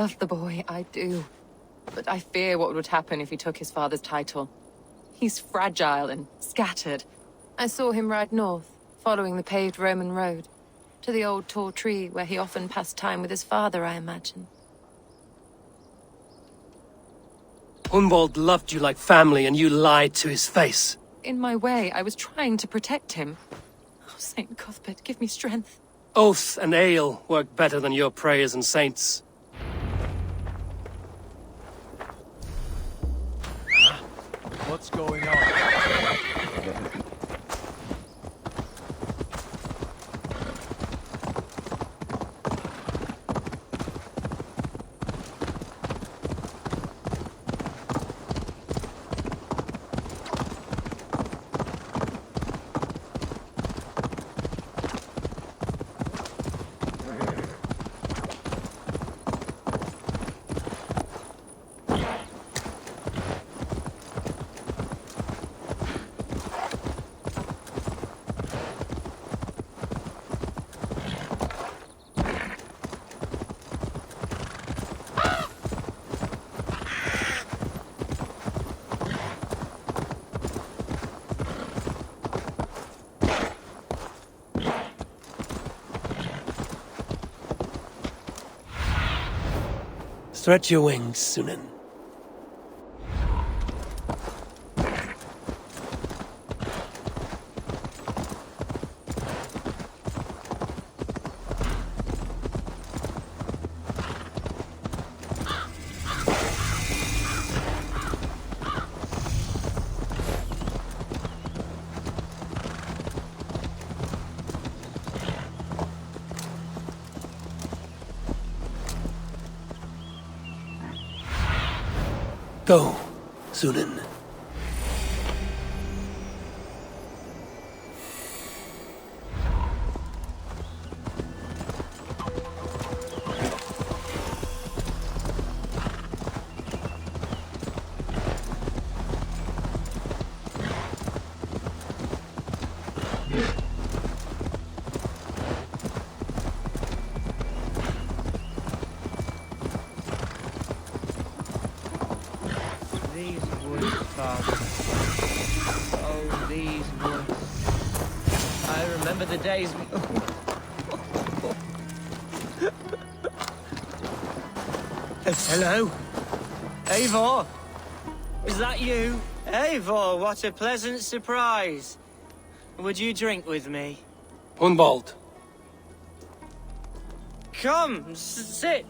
Love the boy, I do. But I fear what would happen if he took his father's title. He's fragile and scattered. I saw him ride north, following the paved Roman road. To the old tall tree where he often passed time with his father, I imagine. Hunwald loved you like family, and you lied to his face. In my way, I was trying to protect him. Oh, Saint Cuthbert, give me strength. Oath and ale work better than your prayers and saints. What's going on? Stretch your wings, Sunan. Go, Sunan. These woods, Father. Oh, these woods. I remember the days we... Hello? Eivor? Is that you? Eivor, what a pleasant surprise. Would you drink with me? Hunwald. Come, sit.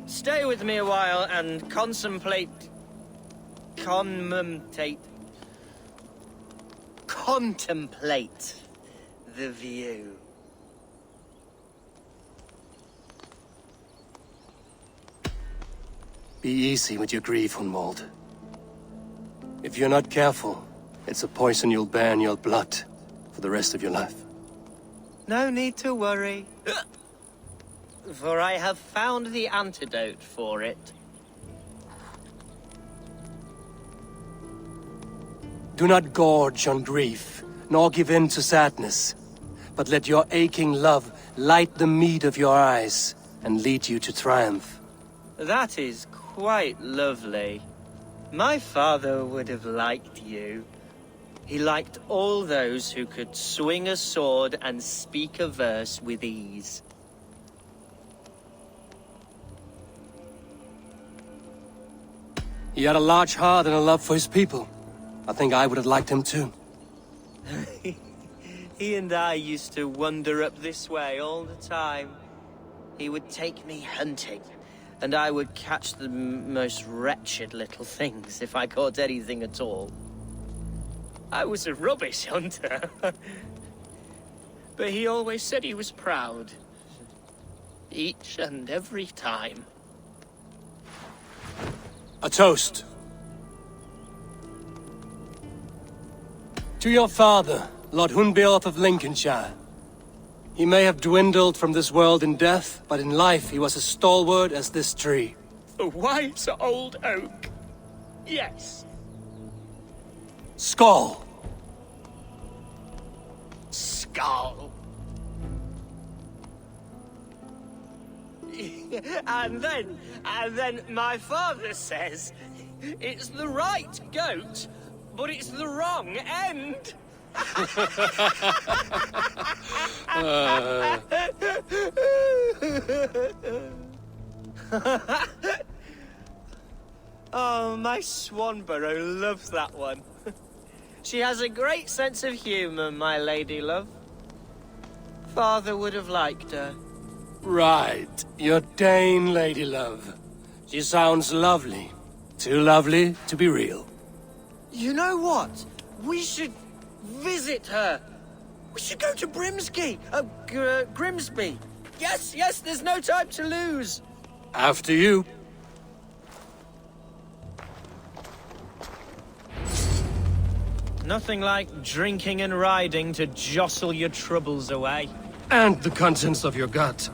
Stay with me a while and contemplate the view. Be easy with your grief, Hunwald. If you're not careful, it's a poison you'll bear in your blood for the rest of your life. No need to worry, for I have found the antidote for it. Do not gorge on grief, nor give in to sadness, but let your aching love light the mead of your eyes and lead you to triumph. That is quite lovely. My father would have liked you. He liked all those who could swing a sword and speak a verse with ease. He had a large heart and a love for his people. I think I would have liked him too. He and I used to wander up this way all the time. He would take me hunting, and I would catch the most wretched little things if I caught anything at all. I was a rubbish hunter. But he always said he was proud. Each and every time. A toast. To your father, Lord Hunbeorth of Lincolnshire. He may have dwindled from this world in death, but in life he was as stalwart as this tree. A wise old oak. Yes. Skull. Skull. and then my father says it's the right goat, but it's the wrong end. Oh, my Swanborough loves that one. She has a great sense of humour, my lady love. Father would have liked her. Right, your Dane lady love. She sounds lovely. Too lovely to be real. You know what? We should visit her. We should go to Grimsby. Yes, there's no time to lose. After you. Nothing like drinking and riding to jostle your troubles away. And the contents of your gut.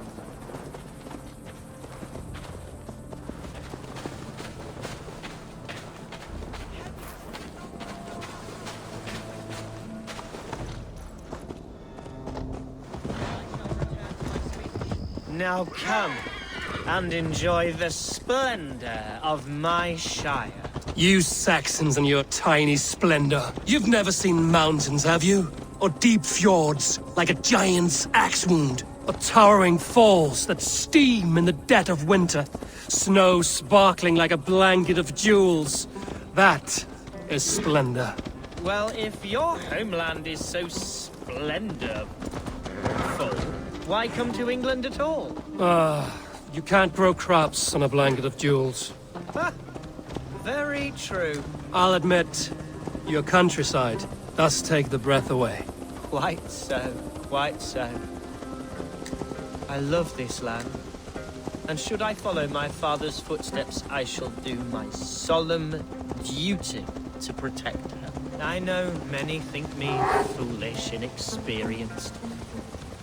Now come and enjoy the splendor of my shire. You Saxons and your tiny splendor. You've never seen mountains, have you? Or deep fjords, like a giant's axe wound? Or towering falls that steam in the dead of winter? Snow sparkling like a blanket of jewels? That is splendor. Well, if your homeland is so splendorful, why come to England at all? You can't grow crops on a blanket of jewels. Very true. I'll admit, your countryside does take the breath away. Quite so, quite so. I love this land. And should I follow my father's footsteps, I shall do my solemn duty to protect her. I know many think me foolish, inexperienced.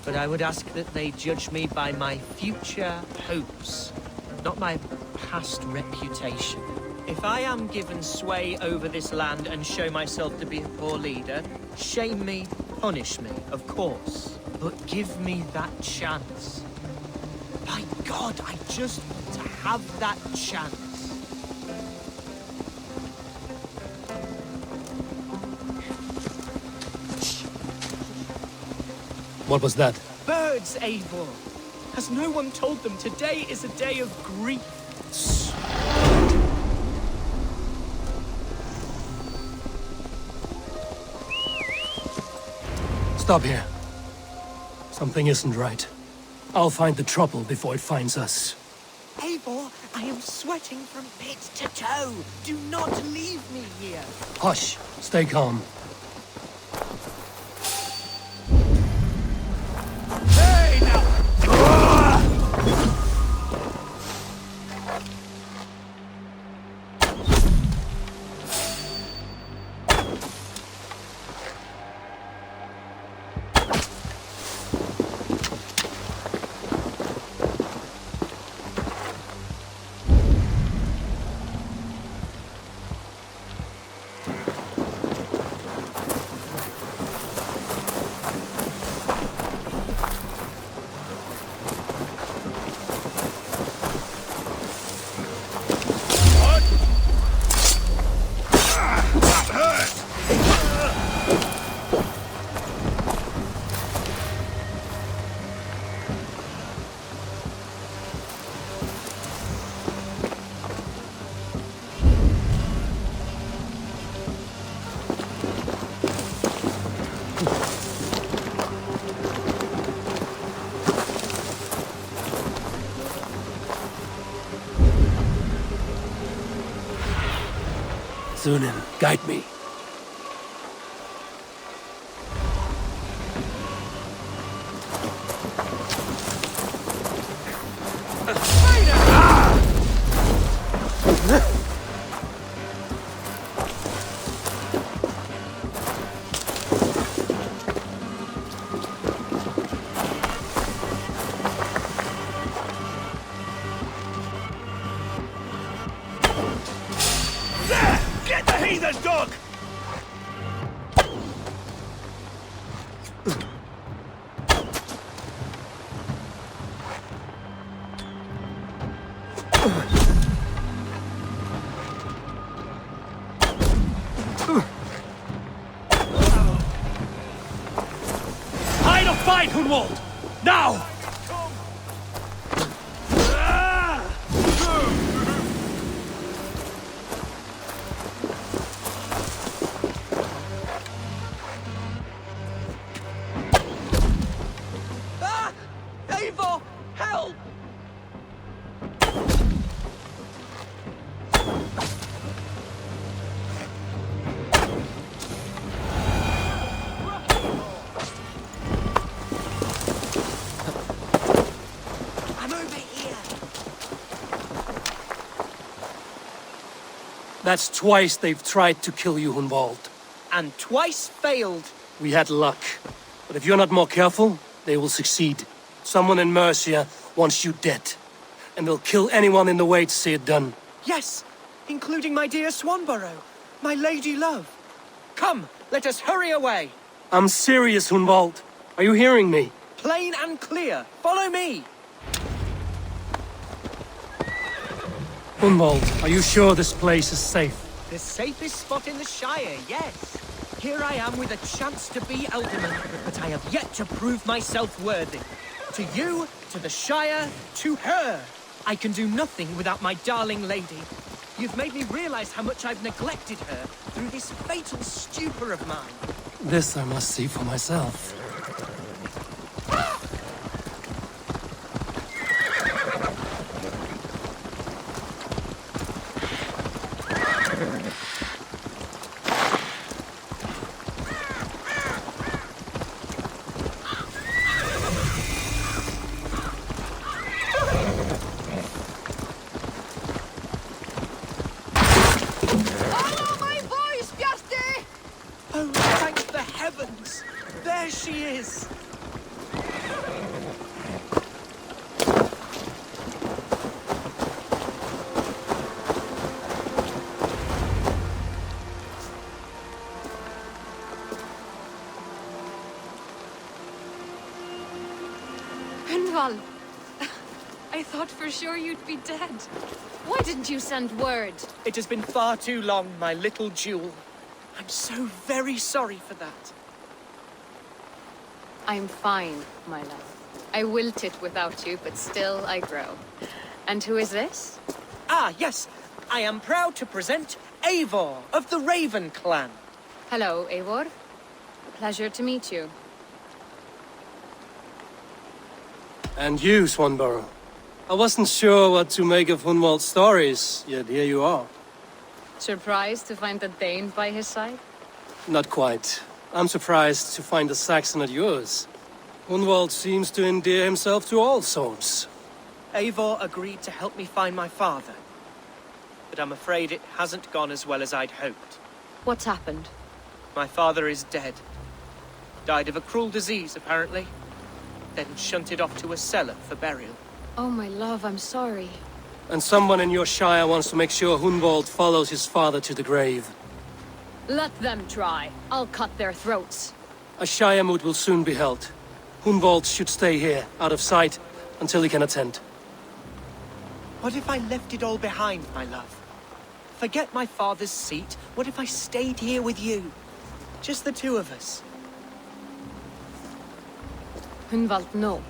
But I would ask that they judge me by my future hopes, not my past reputation. If I am given sway over this land and show myself to be a poor leader, shame me, punish me, of course. But give me that chance. By God, I just want to have that chance. What was that? Birds, Eivor! Has no one told them today is a day of grief? Stop here. Something isn't right. I'll find the trouble before it finds us. Eivor, I am sweating from pit to toe. Do not leave me here. Hush. Stay calm. Hey, now! Sunan, guide me. Get the heathen's dog! side, Hunwald! Now! Ah! Eivor! Help! I'm over here. That's twice they've tried to kill you, Hunwald. And twice failed. We had luck. But if you're not more careful, they will succeed. Someone in Mercia wants you dead. And they'll kill anyone in the way to see it done. Yes, including my dear Swanborough, my lady love. Come, let us hurry away. I'm serious, Hunwald. Are you hearing me? Plain and clear. Follow me. Hunwald, are you sure this place is safe? The safest spot in the Shire, yes. Here I am with a chance to be Alderman, but I have yet to prove myself worthy. To you, to the Shire, to her. I can do nothing without my darling lady. You've made me realize how much I've neglected her through this fatal stupor of mine. This I must see for myself. Oh, thank the heavens! There she is! Hunwald! I thought for sure you'd be dead. Why didn't you send word? It has been far too long, my little jewel. I'm so very sorry for that. I'm fine, my love. I wilted without you, but still I grow. And who is this? Ah, yes. I am proud to present Eivor of the Raven clan. Hello, Eivor. Pleasure to meet you. And you, Swanborough. I wasn't sure what to make of Hunwald's stories, yet here you are. Surprised to find a Dane by his side? Not quite. I'm surprised to find a Saxon at yours. Hunwald seems to endear himself to all sorts. Eivor agreed to help me find my father. But I'm afraid it hasn't gone as well as I'd hoped. What's happened? My father is dead. Died of a cruel disease, apparently. Then shunted off to a cellar for burial. Oh, my love, I'm sorry. And someone in your shire wants to make sure Hunwald follows his father to the grave. Let them try. I'll cut their throats. A shire moot will soon be held. Hunwald should stay here, out of sight, until he can attend. What if I left it all behind, my love? Forget my father's seat. What if I stayed here with you? Just the two of us. Hunwald, no.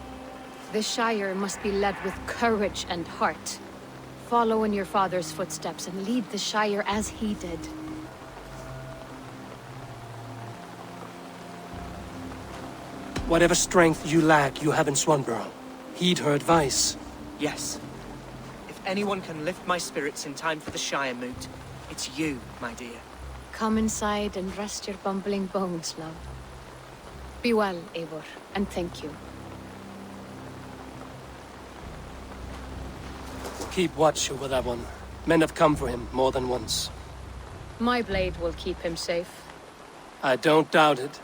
The Shire must be led with courage and heart. Follow in your father's footsteps and lead the Shire as he did. Whatever strength you lack, you have in Swanborough. Heed her advice. Yes. If anyone can lift my spirits in time for the Shire moot, it's you, my dear. Come inside and rest your bumbling bones, love. Be well, Eivor, and thank you. Keep watch over that one. Men have come for him more than once. My blade will keep him safe. I don't doubt it.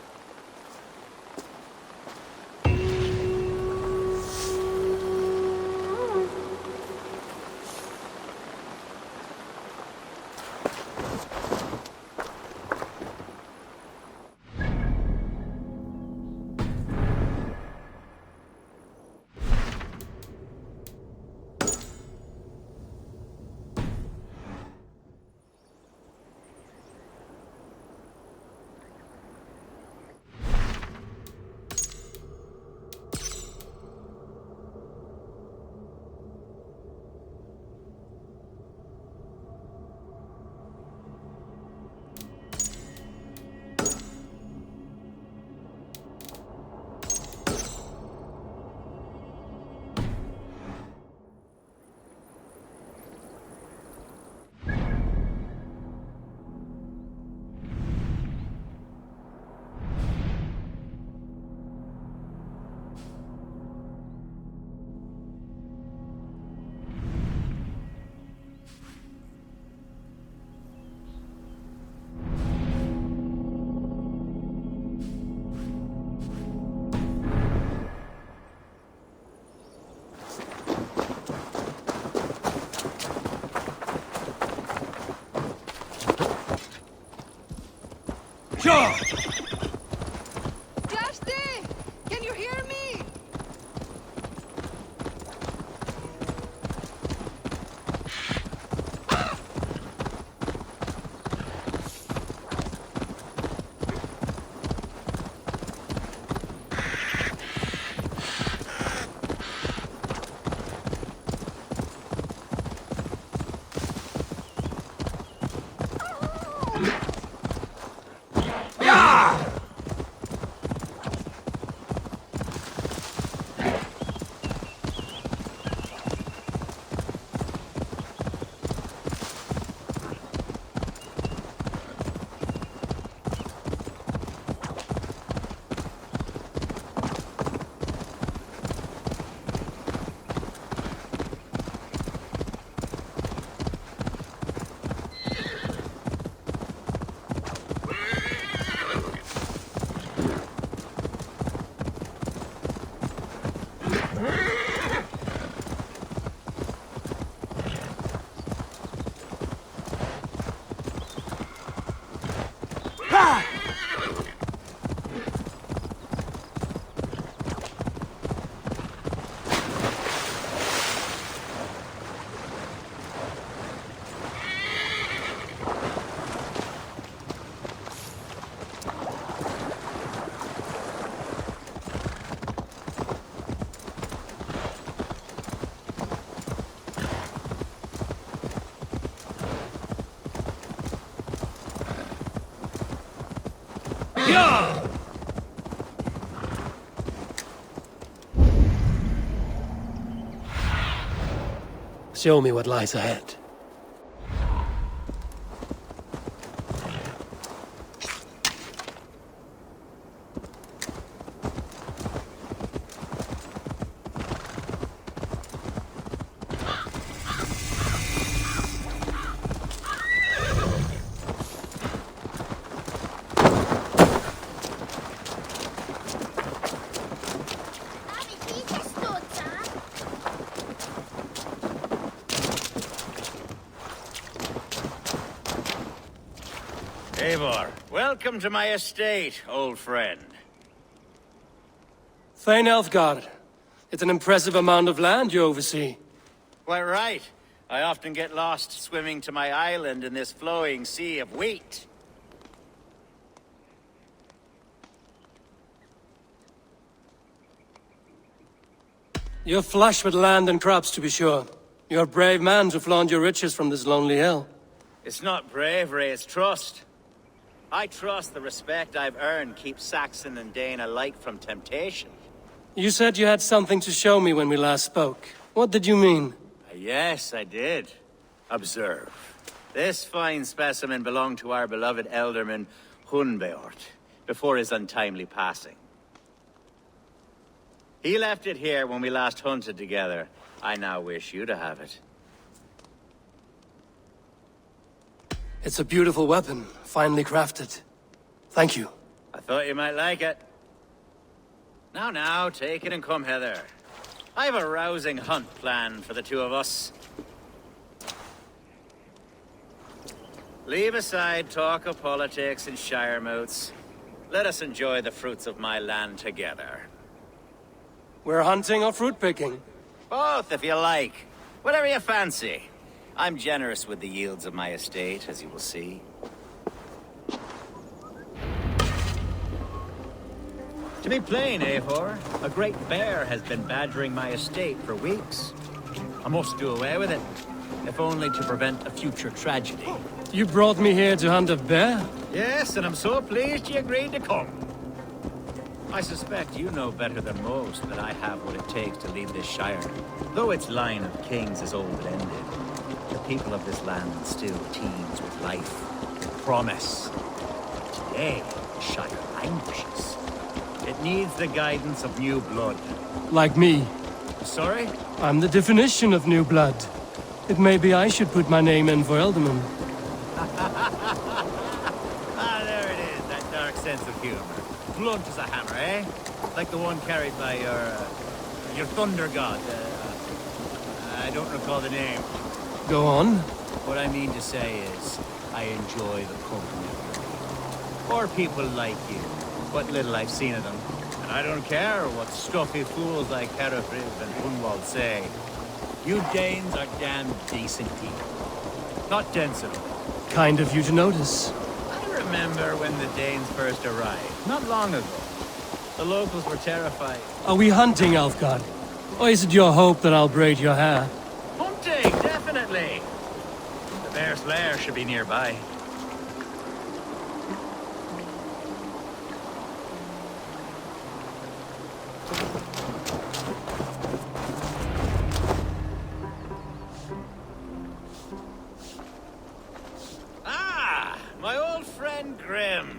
Ja! Dashti! Can you hear me? Ja! Show me what lies ahead. Eivor, welcome to my estate, old friend. Thane Elfgard. It's an impressive amount of land you oversee. Quite right. I often get lost swimming to my island in this flowing sea of wheat. You're flush with land and crops, to be sure. You're a brave man to flaunt your riches from this lonely hill. It's not bravery, it's trust. I trust the respect I've earned keeps Saxon and Dane alike from temptation. You said you had something to show me when we last spoke. What did you mean? Yes, I did. Observe. This fine specimen belonged to our beloved elderman, Hunbeort, before his untimely passing. He left it here when we last hunted together. I now wish you to have it. It's a beautiful weapon, finely crafted. Thank you. I thought you might like it. Now, take it and come hither. I have a rousing hunt planned for the two of us. Leave aside talk of politics and shire moats. Let us enjoy the fruits of my land together. We're hunting or fruit picking? Both, if you like. Whatever you fancy. I'm generous with the yields of my estate, as you will see. To be plain, Eivor, a great bear has been badgering my estate for weeks. I must do away with it, if only to prevent a future tragedy. You brought me here to hunt a bear? Yes, and I'm so pleased you agreed to come. I suspect you know better than most that I have what it takes to lead this shire. Though its line of kings is old and ended, the people of this land still teems with life and promise. Today, the shire languishes. It needs the guidance of new blood. Like me. Sorry? I'm the definition of new blood. It may be I should put my name in for Elderman. Ah, there it is, that dark sense of humor. Blunt as a hammer, eh? Like the one carried by your thunder god. I don't recall the name. Go on. What I mean to say is, I enjoy the company. Or people like you. What little I've seen of them. And I don't care what stuffy fools like Herefriv and Hunwald say. You Danes are damn decent people. Not dense at all. Kind of you to notice. I remember when the Danes first arrived, not long ago. The locals were terrified. Are we hunting, Elfgard? Or is it your hope that I'll braid your hair? Hunting, definitely! The bear's lair should be nearby. Ah, my old friend Grim.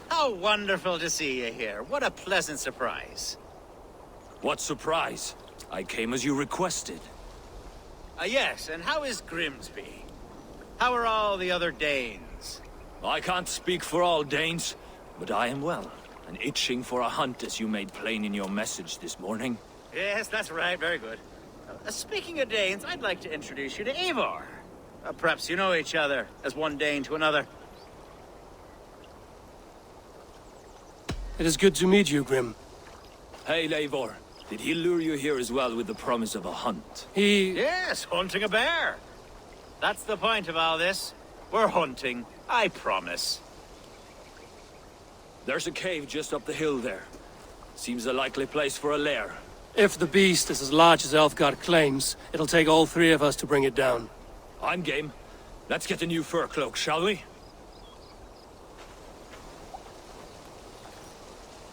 How wonderful to see you here. What a pleasant surprise. What surprise? I came as you requested. Yes, and how is Grimsby? How are all the other Danes? I can't speak for all Danes, but I am well, and itching for a hunt as you made plain in your message this morning. Yes, that's right. Very good. Speaking of Danes, I'd like to introduce you to Eivor. Perhaps you know each other, as one Dane to another. It is good to meet you, Grim. Hey, Eivor. Did he lure you here as well with the promise of a hunt? Yes, hunting a bear. That's the point of all this. We're hunting, I promise. There's a cave just up the hill there. Seems a likely place for a lair. If the beast is as large as Elfgard claims, it'll take all three of us to bring it down. I'm game. Let's get a new fur cloak, shall we?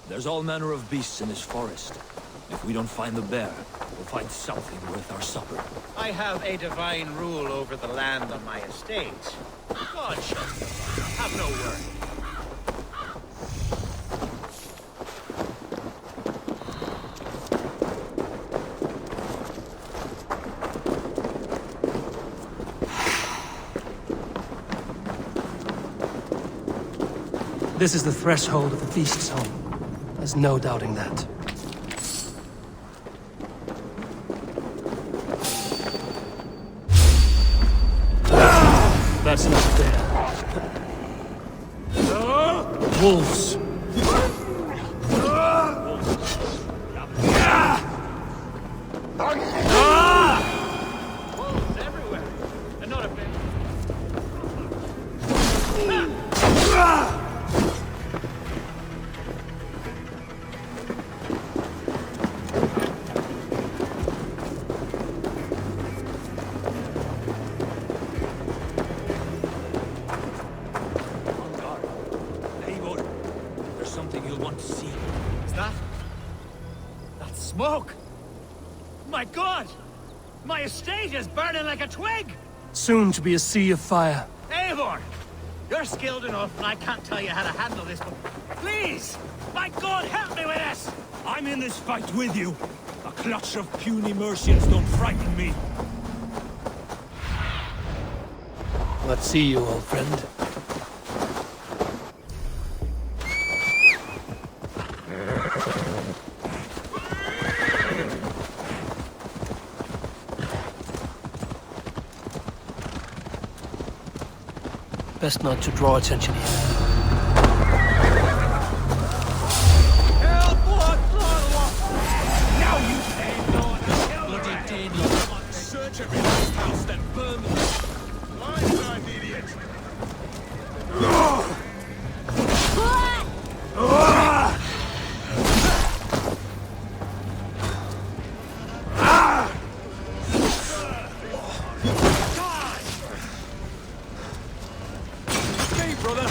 There's all manner of beasts in this forest. If we don't find the bear, we'll find something worth our supper. I have a divine rule over the land on my estate. God shut me. Have no worry. This is the threshold of the feast zone. There's no doubting that. That's not fair. Wolves. Wolves everywhere. And not a bit. On guard. Eivor, there's something you'll want to see. Is that? That's smoke! My God! My estate is burning like a twig! Soon to be a sea of fire. Eivor! You're skilled enough, and I can't tell you how to handle this, but please! My God, help me with this! I'm in this fight with you. A clutch of puny Mercians don't frighten me. Let's see you, old friend. Best not to draw attention here. Now you say no one to kill bloody Dane. Search every last house, then burn them. Blind idiot. Hey, brother.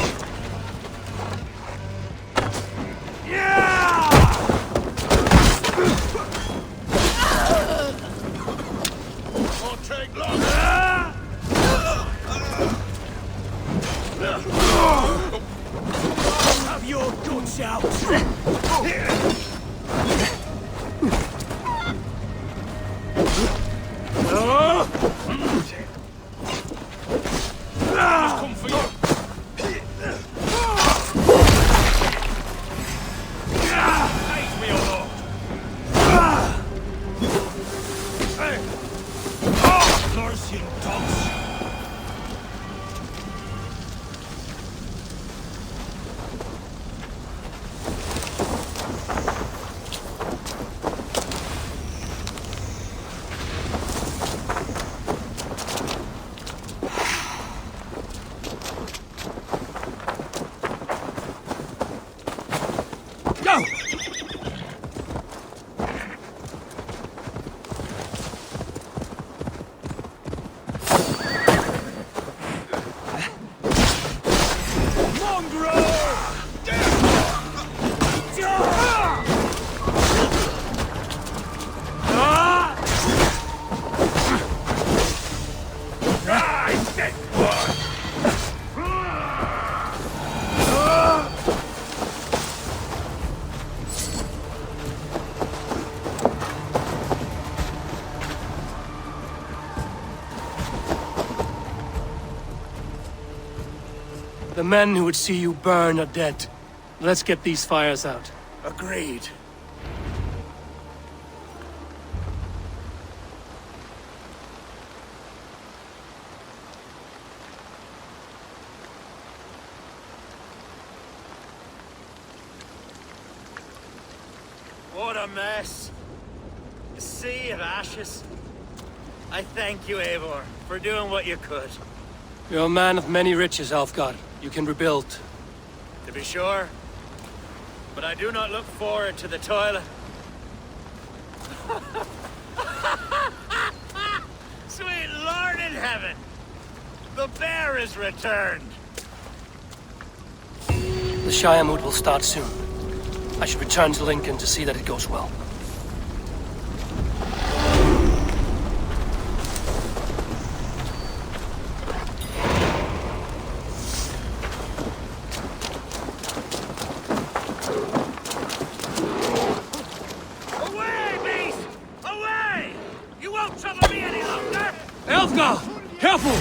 The men who would see you burn are dead. Let's get these fires out. Agreed. What a mess. A sea of ashes. I thank you, Eivor, for doing what you could. You're a man of many riches, Alfgar. You can rebuild. To be sure. But I do not look forward to the toilet. Sweet Lord in heaven! The bear is returned! The Shire mood will start soon. I should return to Lincoln to see that it goes well. Away, beast! Away! You won't trouble me any longer! Elfgar! Careful!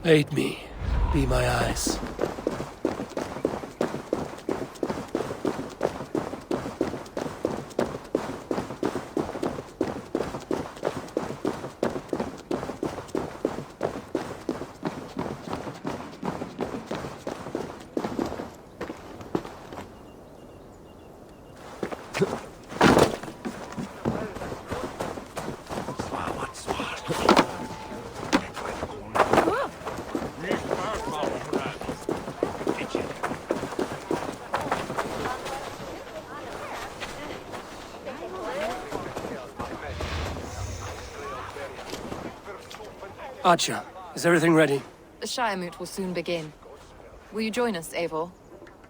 Aid me. Be my eyes. Archer, is everything ready? The Shire moot will soon begin. Will you join us, Eivor?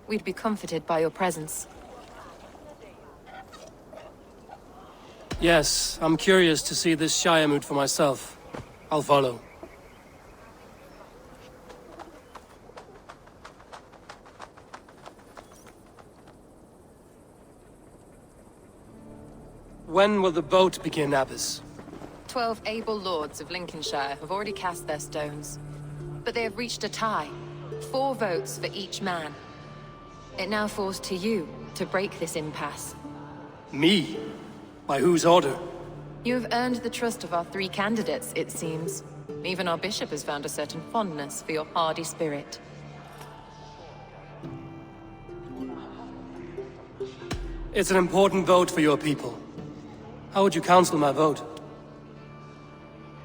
We'd be comforted by your presence. Yes, I'm curious to see this Shire moot for myself. I'll follow. When will the boat begin, Abbess? 12 able lords of Lincolnshire have already cast their stones. But they have reached a tie. 4 votes for each man. It now falls to you to break this impasse. Me? By whose order? You have earned the trust of our 3 candidates, it seems. Even our bishop has found a certain fondness for your hardy spirit. It's an important vote for your people. How would you counsel my vote?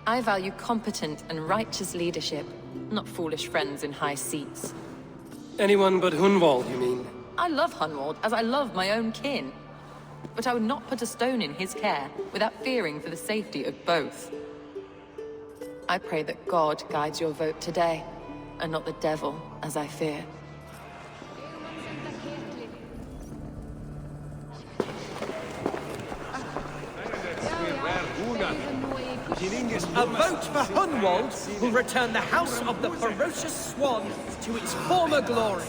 I value competent and righteous leadership, not foolish friends in high seats. Anyone but Hunwald, you mean? I love Hunwald, as I love my own kin. But I would not put a stone in his care without fearing for the safety of both. I pray that God guides your vote today, and not the devil, as I fear. A vote for Hunwald will return the House of the Ferocious Swan to its former glory.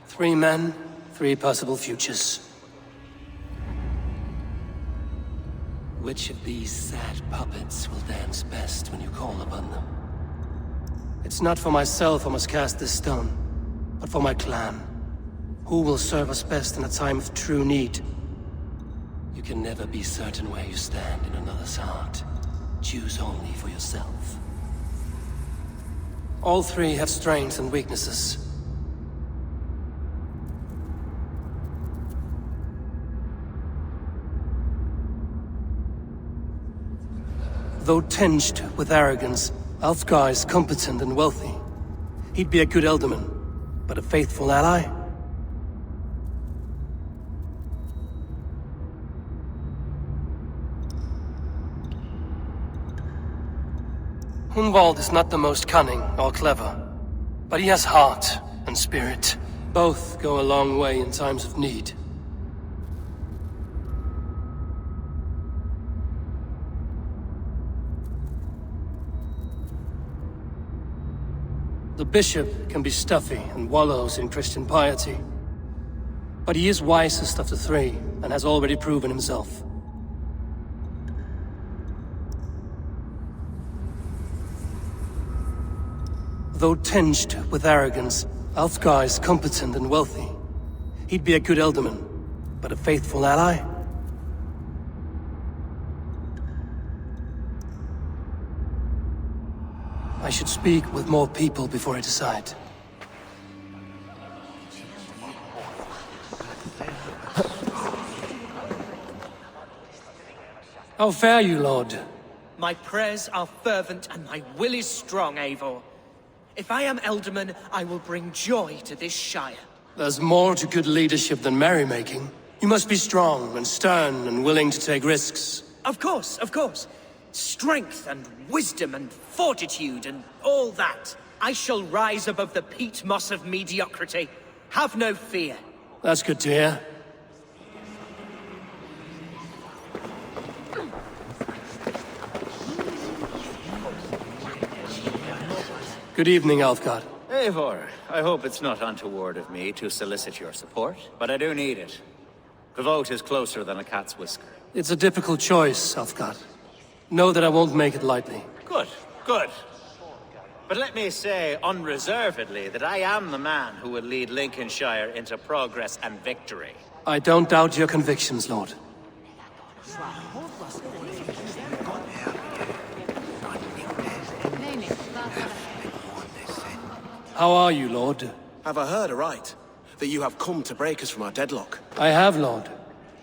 Three men, three possible futures. Which of these sad puppets will dance best when you call upon them? It's not for myself I must cast this stone, but for my clan. Who will serve us best in a time of true need? You can never be certain where you stand in another's heart. Choose only for yourself. All three have strengths and weaknesses. Though tinged with arrogance, Alfgar is competent and wealthy. He'd be a good Elderman, but a faithful ally? Hunwald is not the most cunning or clever, but he has heart and spirit. Both go a long way in times of need. The bishop can be stuffy and wallows in Christian piety, but he is wisest of the three and has already proven himself. Though tinged with arrogance, Alfgar is competent and wealthy. He'd be a good Elderman, but a faithful ally? I should speak with more people before I decide. How fare you, Lord? My prayers are fervent and my will is strong, Eivor. If I am Elderman, I will bring joy to this Shire. There's more to good leadership than merrymaking. You must be strong and stern and willing to take risks. Of course, of course. Strength and wisdom and fortitude and all that. I shall rise above the peat moss of mediocrity. Have no fear. That's good to hear. Good evening, Alfgar. Eivor, I hope it's not untoward of me to solicit your support, but I do need it. The vote is closer than a cat's whisker. It's a difficult choice, Alfgar. Know that I won't make it lightly. Good, good. But let me say unreservedly that I am the man who will lead Lincolnshire into progress and victory. I don't doubt your convictions, Lord. How are you, Lord? Have I heard aright? That you have come to break us from our deadlock? I have, Lord.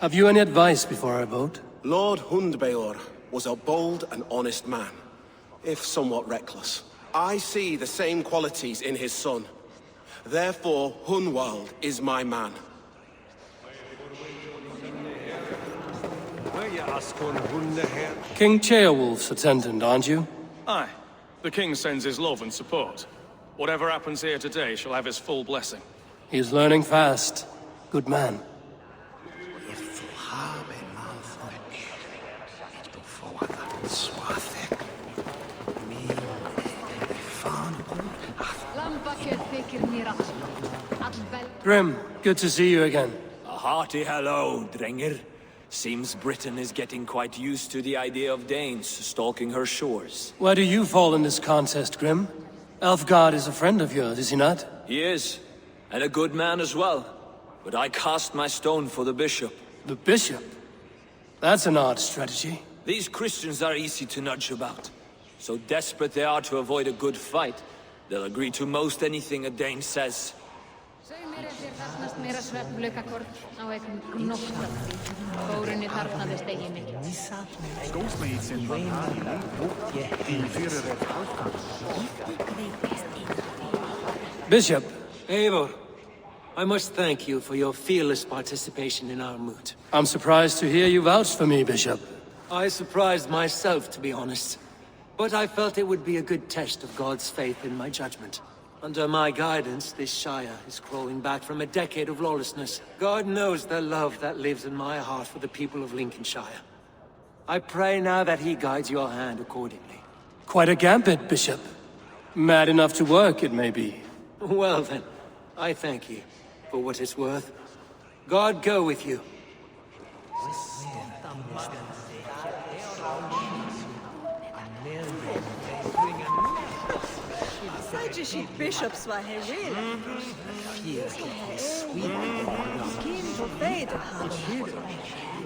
Have you any advice before I vote? Lord Hundbeor was a bold and honest man, if somewhat reckless. I see the same qualities in his son. Therefore, Hunwald is my man. King Ceolwulf's attendant, aren't you? Aye. The king sends his love and support. Whatever happens here today shall have his full blessing. He's learning fast. Good man. Grim, good to see you again. A hearty hello, Drenger. Seems Britain is getting quite used to the idea of Danes stalking her shores. Where do you fall in this contest, Grim? Alfgar is a friend of yours, is he not? He is, and a good man as well. But I cast my stone for the bishop. The bishop? That's an odd strategy. These Christians are easy to nudge about. So desperate they are to avoid a good fight, they'll agree to most anything a Dane says. Þarnast meira svefnlaukakort á einhvern knoppratri. Kórunni þarnaðist eigi mikið. Skåls med i sin Valhalla. Din fyrirrett halvkamp. Bishop, Eivor, I must thank you for your fearless participation in our moot. I'm surprised to hear you vouch for me, Bishop. I surprised myself, to be honest. But I felt it would be a good test of God's faith in my judgment. Under my guidance, this Shire is crawling back from a decade of lawlessness. God knows the love that lives in my heart for the people of Lincolnshire. I pray now that he guides your hand accordingly. Quite a gambit, Bishop. Mad enough to work, it may be. Well then, I thank you for what it's worth. God go with you. Sajci bishops var här redan. Skin på väder han.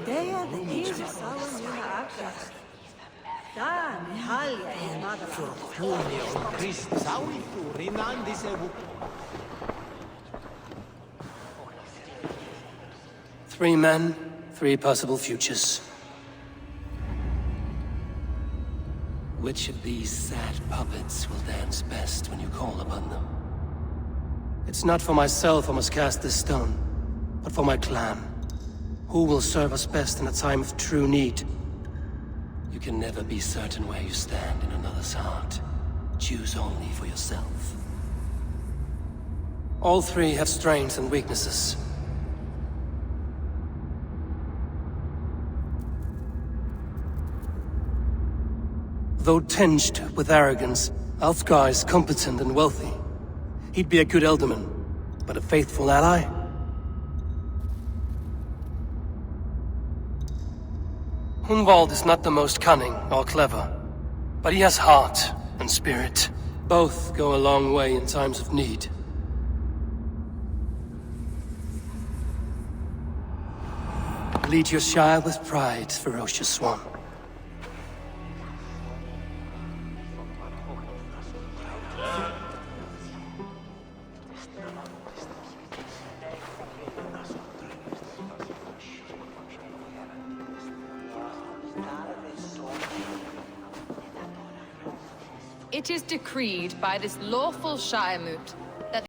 Det är det Jesus salon mina akras. Dan halja i madra. Three men, three possible futures. Which of these sad puppets will dance best when you call upon them? It's not for myself I must cast this stone, but for my clan. Who will serve us best in a time of true need? You can never be certain where you stand in another's heart. Choose only for yourself. All three have strengths and weaknesses. Though tinged with arrogance, Alfgar is competent and wealthy. He'd be a good elderman, but a faithful ally? Hunwald is not the most cunning or clever, but he has heart and spirit. Both go a long way in times of need. Lead your Shire with pride, ferocious one. It is decreed by this lawful Shire moot that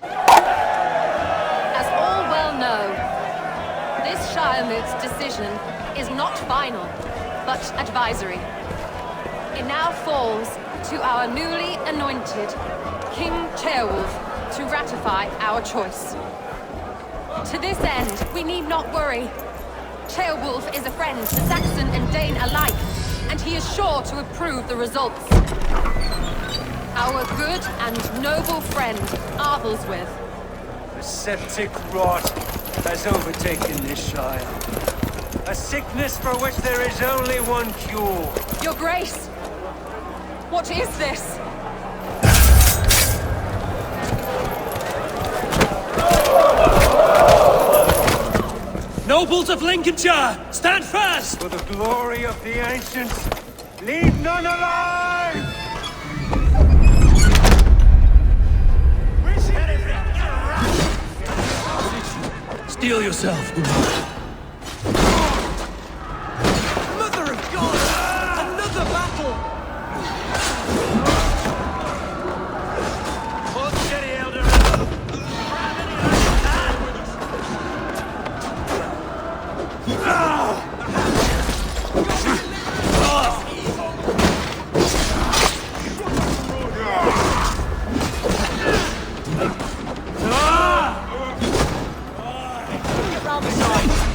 as all well know, this Shire moot's decision is not final, but advisory. It now falls to our newly anointed King Ceolwulf to ratify our choice. To this end, we need not worry. Ceolwulf is a friend to Saxon and Dane alike, and he is sure to approve the results. Our good and noble friend, Arthelswith. A septic rot has overtaken this Shire. A sickness for which there is only one cure. Your Grace! What is this? Nobles of Lincolnshire, stand fast! For the glory of the ancients, leave none alive! Steel yourself. Mother of God! Another battle! Hold steady, Elder! outside!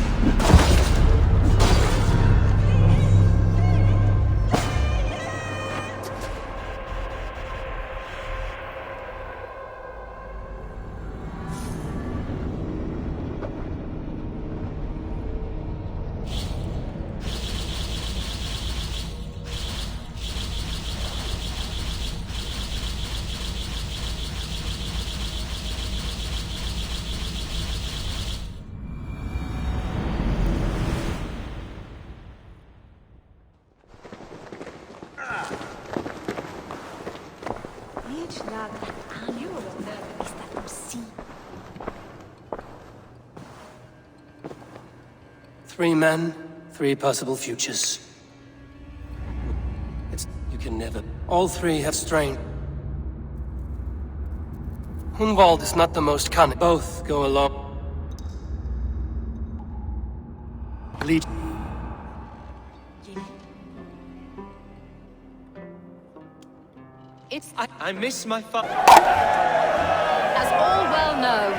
3 men, 3 possible futures. You can never... All 3 have strength. Hunwald is not the most cunning. Both go along. Lead. I miss my father. As all well know,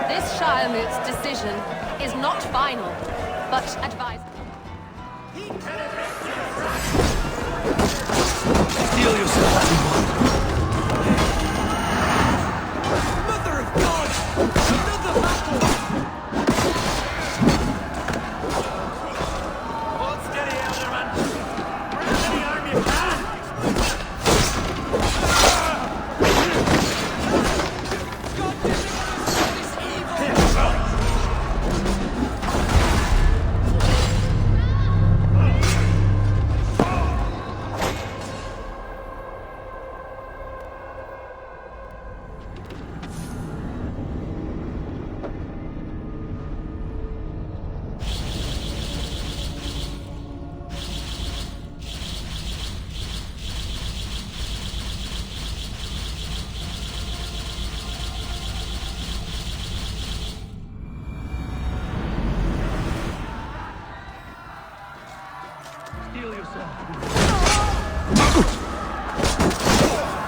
this Shiremoot's decision is not final, but advised. Steel yourself, everyone. Mother of God! Another battle! Hold steady, Elderman! Grab any arm you can! God deliver us from this evil!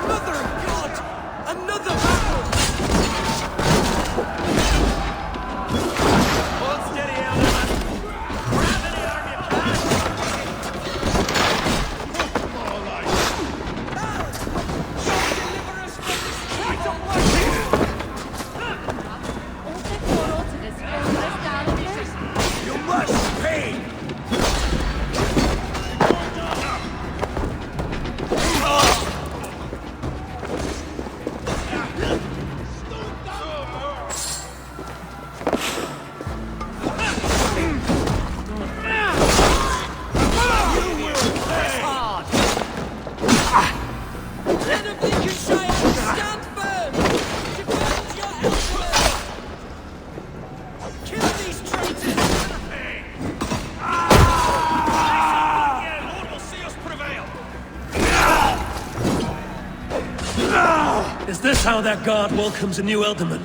Mother of God! Another battle! Hold steady, Elderman! Grab any arm you can! More light! God deliver us from this night of life! You must pay! Is this how that guard welcomes a new Elderman?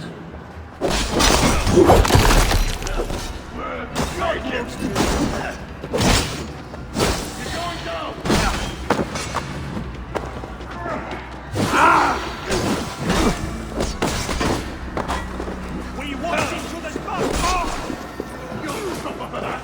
We walked into this battle! You'll suffer for that!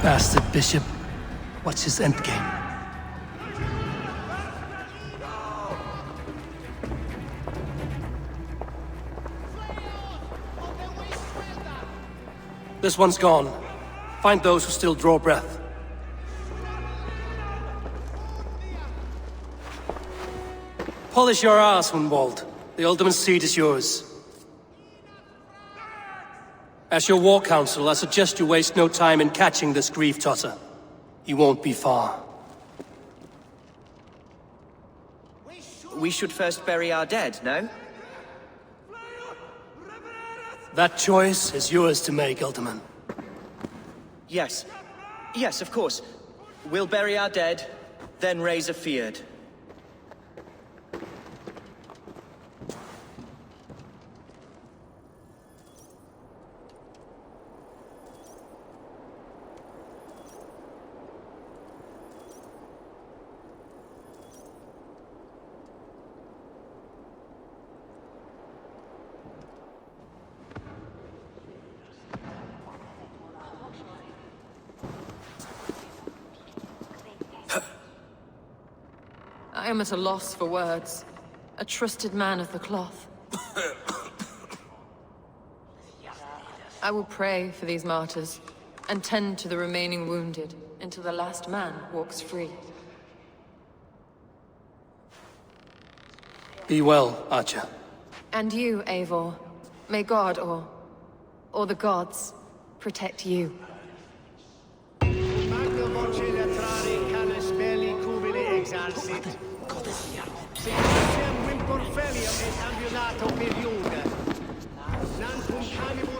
Bastard bishop. What's his endgame? This one's gone. Find those who still draw breath. Polish your ass, Hunwald. The ultimate seat is yours. As your war council, I suggest you waste no time in catching this grief-tosser. He won't be far. We should first bury our dead, no? That choice is yours to make, Ultiman. Yes. Yes, of course. We'll bury our dead, then raise a feard. I am at a loss for words. A trusted man of the cloth. I will pray for these martyrs, and tend to the remaining wounded, until the last man walks free. Be well, Archer. And you, Eivor. May God, or the gods, protect you. Wilporfelium et ambulato per Junge. Non cum camibus